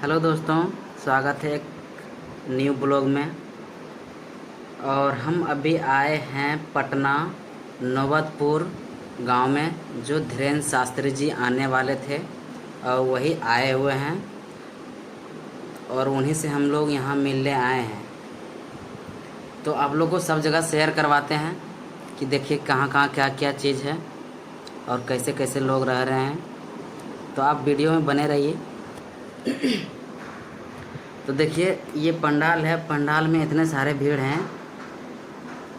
Hello दोस्तों, स्वागत है एक न्यू ब्लॉग में। और हम अभी आए हैं पटना नौबतपुर गांव में, जो धीरेन्द्र शास्त्री जी आने वाले थे और वही आए हुए हैं और उन्हीं से हम लोग यहाँ मिलने आए हैं। तो आप लोग को सब जगह शेयर करवाते हैं कि देखिए कहाँ कहाँ क्या क्या चीज़ है और कैसे कैसे लोग रह रहे हैं। तो आप वीडियो में बने रहिए। तो देखिए ये पंडाल है, पंडाल में इतने सारे भीड़ हैं,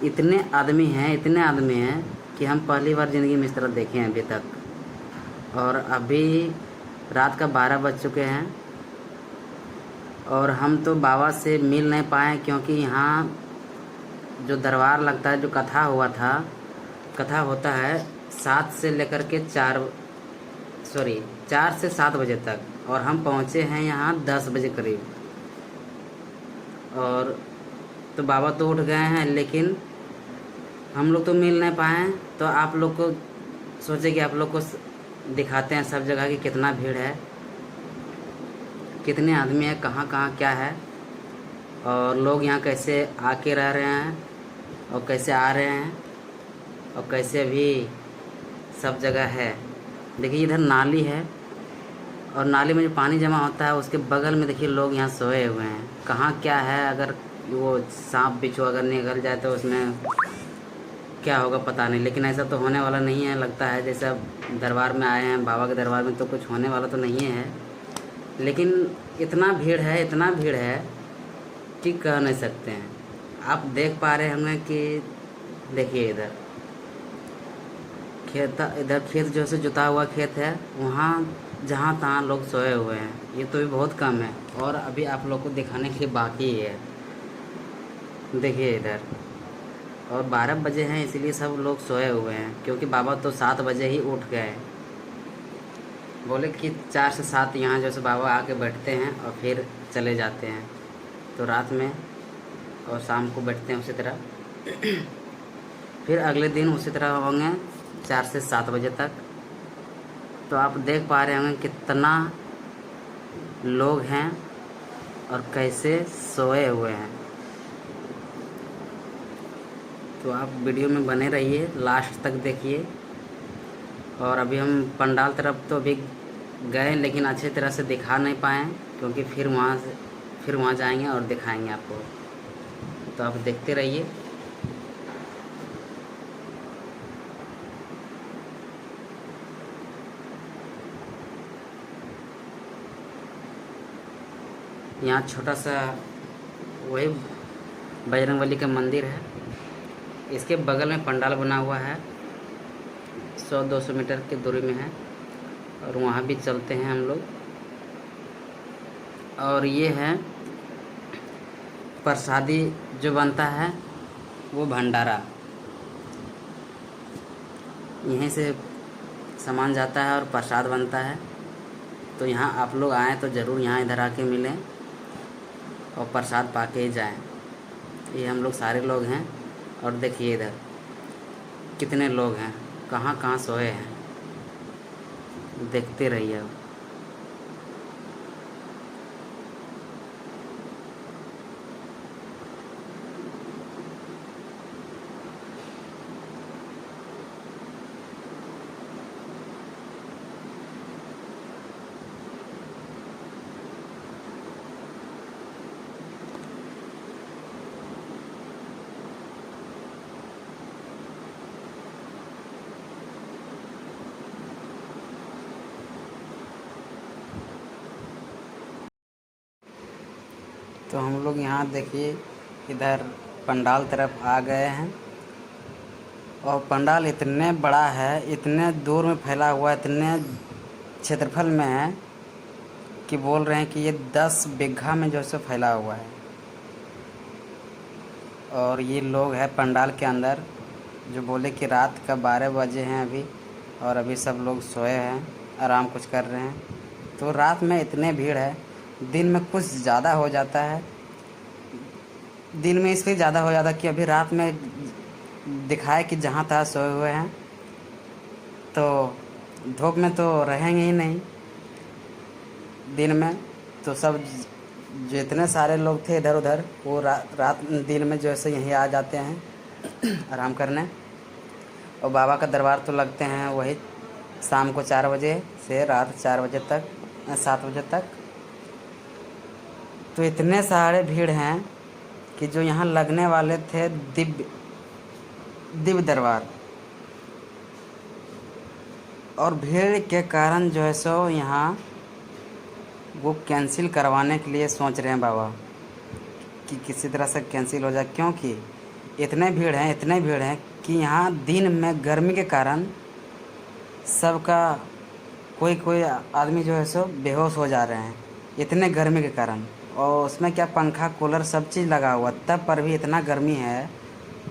इतने आदमी हैं कि हम पहली बार ज़िंदगी में इस तरह देखे हैं अभी तक। और अभी रात का 12 बज चुके हैं और हम तो बाबा से मिल नहीं पाए, क्योंकि यहाँ जो दरबार लगता है, जो कथा होता है 7 से लेकर के 4 से 7 बजे तक, और हम पहुँचे हैं यहाँ 10 बजे करीब। और तो बाबा तो उठ गए हैं, लेकिन हम लोग तो मिल नहीं पाए। तो आप लोग को सोचे कि आप लोग को दिखाते हैं सब जगह कि कितना भीड़ है, कितने आदमी है, कहाँ कहाँ क्या है, और लोग यहाँ कैसे आके रह रहे हैं और कैसे आ रहे हैं और कैसे भी सब जगह है। देखिए इधर नाली है और नाली में जो पानी जमा होता है उसके बगल में देखिए लोग यहाँ सोए हुए हैं। कहाँ क्या है, अगर वो सांप बिच्छू अगर निकल जाए तो उसमें क्या होगा पता नहीं, लेकिन ऐसा तो होने वाला नहीं है। लगता है जैसे अब दरबार में आए हैं, बाबा के दरबार में, तो कुछ होने वाला तो नहीं है। लेकिन इतना भीड़ है कि कह नहीं सकते हैं। आप देख पा रहे होंगे कि देखिए इधर खेत जो से जुता हुआ खेत है, वहाँ जहाँ तहाँ लोग सोए हुए हैं। ये तो भी बहुत कम है और अभी आप लोग को दिखाने के लिए बाकी है। देखिए इधर, और 12 बजे हैं इसीलिए सब लोग सोए हुए हैं, क्योंकि बाबा तो 7 बजे ही उठ गए। बोले कि 4 से 7 यहाँ जैसे बाबा आके बैठते हैं और फिर चले जाते हैं। तो रात में और शाम को बैठते हैं उसी तरह। फिर अगले दिन उसी तरह होंगे 4 से 7 बजे तक। तो आप देख पा रहे होंगे कितना लोग हैं और कैसे सोए हुए हैं। तो आप वीडियो में बने रहिए, लास्ट तक देखिए। और अभी हम पंडाल तरफ तो अभी गए, लेकिन अच्छी तरह से दिखा नहीं पाए, क्योंकि फिर वहाँ जाएंगे और दिखाएंगे आपको। तो आप देखते रहिए। यहाँ छोटा सा वही बजरंगबली का मंदिर है, इसके बगल में पंडाल बना हुआ है, 100-200 मीटर की दूरी में है, और वहाँ भी चलते हैं हम लोग। और ये है प्रसादी जो बनता है, वो भंडारा यहीं से सामान जाता है और प्रसाद बनता है। तो यहाँ आप लोग आएँ तो ज़रूर यहाँ इधर आके मिलें और प्रसाद पाके ही जाएँ। ये हम लोग सारे लोग हैं, और देखिए इधर कितने लोग हैं, कहाँ कहाँ सोए हैं। देखते रहिए अब। तो हम लोग यहाँ देखिए इधर पंडाल तरफ आ गए हैं, और पंडाल इतने बड़ा है, इतने दूर में फैला हुआ है, इतने क्षेत्रफल में है कि बोल रहे हैं कि ये 10 बीघा में जो है फैला हुआ है। और ये लोग हैं पंडाल के अंदर, जो बोले कि रात का 12 बजे हैं अभी, और अभी सब लोग सोए हैं, आराम कुछ कर रहे हैं। तो रात में इतने भीड़ है, दिन में कुछ ज़्यादा हो जाता है। दिन में इसलिए ज़्यादा हो जाता है कि अभी रात में दिखाए कि जहाँ तहाँ सोए हुए हैं, तो धूप में तो रहेंगे ही नहीं दिन में। तो सब जितने सारे लोग थे इधर उधर वो रात दिन में जो है यहीं आ जाते हैं आराम करने। और बाबा का दरबार तो लगते हैं वही शाम को 4 बजे से रात 4 बजे तक 7 बजे तक। तो इतने सारे भीड़ हैं कि जो यहाँ लगने वाले थे दिव्य दरबार, और भीड़ के कारण जो है सो यहाँ वो कैंसिल करवाने के लिए सोच रहे हैं बाबा कि किसी तरह से कैंसिल हो जाए, क्योंकि इतने भीड़ हैं कि यहाँ दिन में गर्मी के कारण सबका कोई आदमी जो है सो बेहोश हो जा रहे हैं इतने गर्मी के कारण। और उसमें क्या पंखा कूलर सब चीज़ लगा हुआ, तब पर भी इतना गर्मी है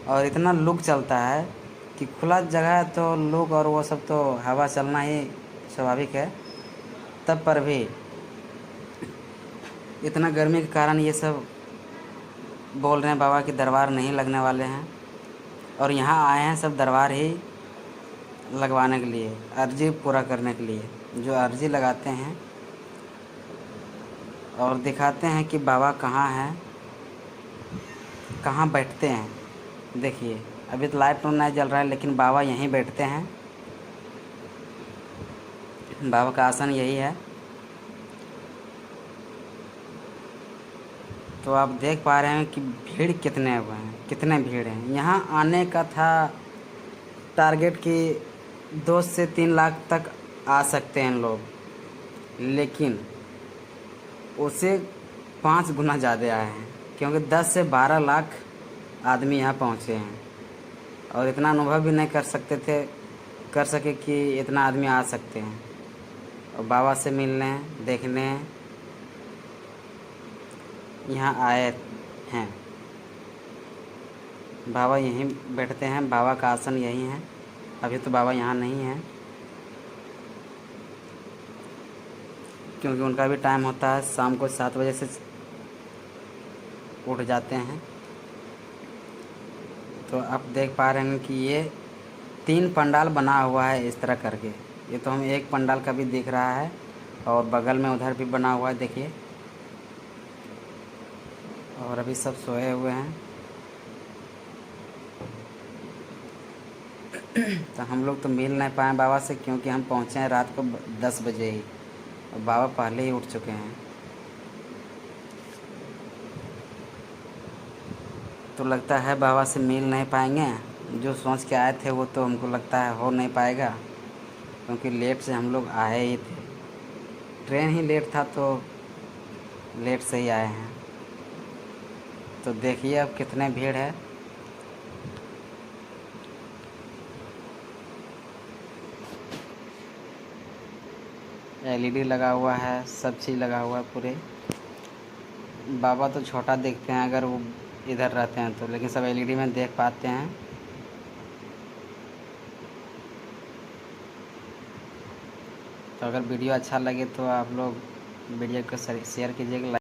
और इतना लू चलता है कि खुला जगह है तो लू और वो सब तो हवा चलना ही स्वाभाविक है, तब पर भी इतना गर्मी के कारण ये सब बोल रहे हैं बाबा कि दरबार नहीं लगने वाले हैं। और यहाँ आए हैं सब दरबार ही लगवाने के लिए, अर्जी पूरा करने के लिए। जो अर्जी लगाते हैं और दिखाते हैं कि बाबा कहाँ हैं, कहाँ बैठते हैं। देखिए अभी तो लाइट तो नहीं जल रहा है, लेकिन बाबा यहीं बैठते हैं। बाबा का आसन यही है। तो आप देख पा रहे हैं कि भीड़ कितने हुए हैं, कितने भीड़ हैं। यहाँ आने का था टारगेट कि 2 से 3 लाख तक आ सकते हैं लोग, लेकिन उससे 5 गुना ज़्यादा आए हैं, क्योंकि 10 से 12 लाख आदमी यहाँ पहुँचे हैं। और इतना अनुभव भी नहीं कर सके कि इतना आदमी आ सकते हैं और बाबा से मिलने देखने यहाँ आए हैं। बाबा यहीं बैठते हैं, बाबा का आसन यही है। अभी तो बाबा यहाँ नहीं है, क्योंकि उनका भी टाइम होता है, शाम को 7 बजे से उठ जाते हैं। तो आप देख पा रहे हैं कि ये 3 पंडाल बना हुआ है इस तरह करके। ये तो हम एक पंडाल का भी दिख रहा है, और बगल में उधर भी बना हुआ है, देखिए। और अभी सब सोए हुए हैं। तो हम लोग तो मिल नहीं पाए बाबा से, क्योंकि हम पहुँचे हैं रात को 10 बजे ही, और बाबा पहले ही उठ चुके हैं। तो लगता है बाबा से मिल नहीं पाएंगे। जो सोच के आए थे वो तो हमको लगता है हो नहीं पाएगा, क्योंकि लेट से हम लोग आए ही थे। ट्रेन ही लेट था तो लेट से ही आए हैं। तो देखिए अब कितने भीड़ है। LED लगा हुआ है, सब चीज़ लगा हुआ है पूरे। बाबा तो छोटा देखते हैं अगर वो इधर रहते हैं तो, लेकिन सब LED में देख पाते हैं। तो अगर वीडियो अच्छा लगे तो आप लोग वीडियो को शेयर कीजिएगा।